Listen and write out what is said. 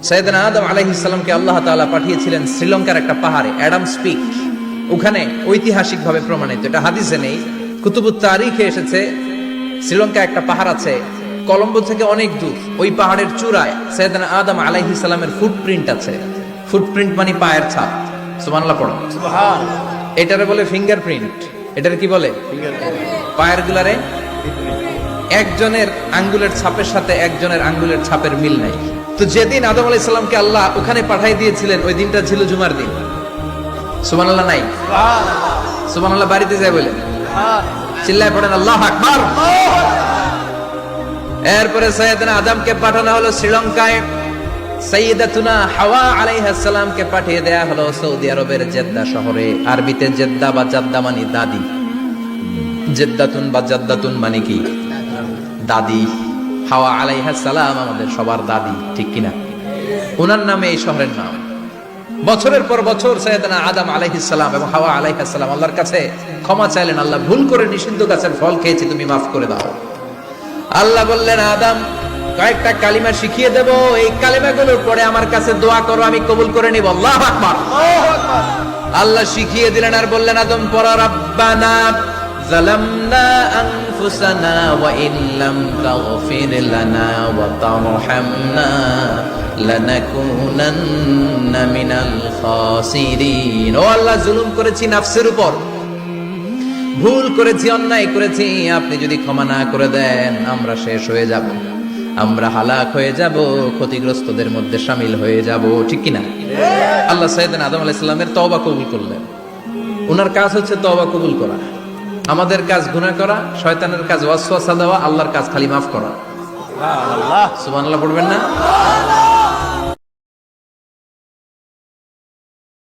সাইয়েদনা আদম আলাইহিস সালামকে আল্লাহ তাআলা পাঠিয়েছিলেন শ্রীলঙ্কার একটা পাহাড়ে, অ্যাডামস পিক। ওখানে ঐতিহাসিকভাবে প্রমাণিত, এটা হাদিসে নেই, কুতুবুত তারিখে এসেছে। শ্রীলঙ্কায় একটা পাহাড় আছে, কলম্বো থেকে অনেক দূর। ওই পাহাড়ের চূড়ায় সাইয়েদনা আদম আলাইহিস সালামের ফুটপ্রিন্ট আছে। ফুটপ্রিন্ট মানে পায়ের ছাপ। সুবহানাল্লাহ পড়ো। সুবহানাল্লাহ। এটারে বলে ফিঙ্গারপ্রিন্ট। এটারে কি বলে? পায়ের গুলারে একজনের আঙ্গুলের ছাপের সাথে একজনের আঙ্গুলের ছাপের মিল নাই। তো যেদিন আদম আলাইহিস সালামকে আল্লাহ ওখানে পাঠাই দিয়েছিলেন, ওই দিনটা ছিল জুমার দিন। সুবহানাল্লাহ নাই? সুবহানাল্লাহ বাড়িতে যায় বলে চিল্লায় পড়েন আল্লাহু আকবার। এরপরে সাইয়েদনা আদমকে পাঠানো হলো শ্রীলঙ্কায়। সাইয়্যিদাতুনা হাওয়া আলাইহিস সালামকে পাঠিয়ে দেয়া হলো সৌদি আরবের জেদ্দা শহরে। আরবিতে জেদ্দা বা জাদ্দা মানে দাদি। জেদ্দাতুন বা জাদ্দাতুন মানে কি? দাদি। হাওয়া আলাইহিস সালাম আমাদের সবার দাদি, ঠিক কিনা? ওনার নামে এই শহরের নাম। বছরের পর বছর সাইয়েদনা আদম আলাইহিস সালাম এবং হাওয়া আলাইহিস সালাম আল্লাহর কাছে ক্ষমা চাইলেন, আল্লাহ ভুল করে নিষিদ্ধ গাছের ফল খেয়েছি, তুমি মাফ করে দাও। আল্লাহ বললেন, আদম কয়েকটা কালিমা শিখিয়ে দেব, এই কালিমাগুলোর পরে আমার কাছে দোয়া করো, আমি কবুল করে নিব। আল্লাহু আকবার। আল্লাহ শিখিয়ে দিলেন আর বললেন, আদম পড়ো, রাব্বানা যালামনা আনফুসানা ওয়া ইল্লাম তাগফির লানা ওয়া তারহামনা লানাকুনান্না মিনাল খাসিরিন। ও আল্লাহ, জুলুম করেছি নাফসের উপর, ভুল করেছি, অন্যায় করেছি, আপনি যদি ক্ষমা না করে দেন আমরা শেষ হয়ে যাব, আমরা হালাক হয়ে যাব, ক্ষতিগ্রস্তদের মধ্যে শামিল হয়ে যাব, ঠিক কিনা? আল্লাহ সাইয়েদনা আদম আলাইহিস সালামের তওবা কবুল করলেন। ওনার কাজ হচ্ছে তওবা কবুল করা। আমাদের কাজ গুনাহ করা, শয়তানের কাজ ওয়াসওয়াসা দেওয়া, আল্লাহর কাজ খালি মাফ করা। সুবহানাল্লাহ। সুবহানাল্লাহ পড়বেন না?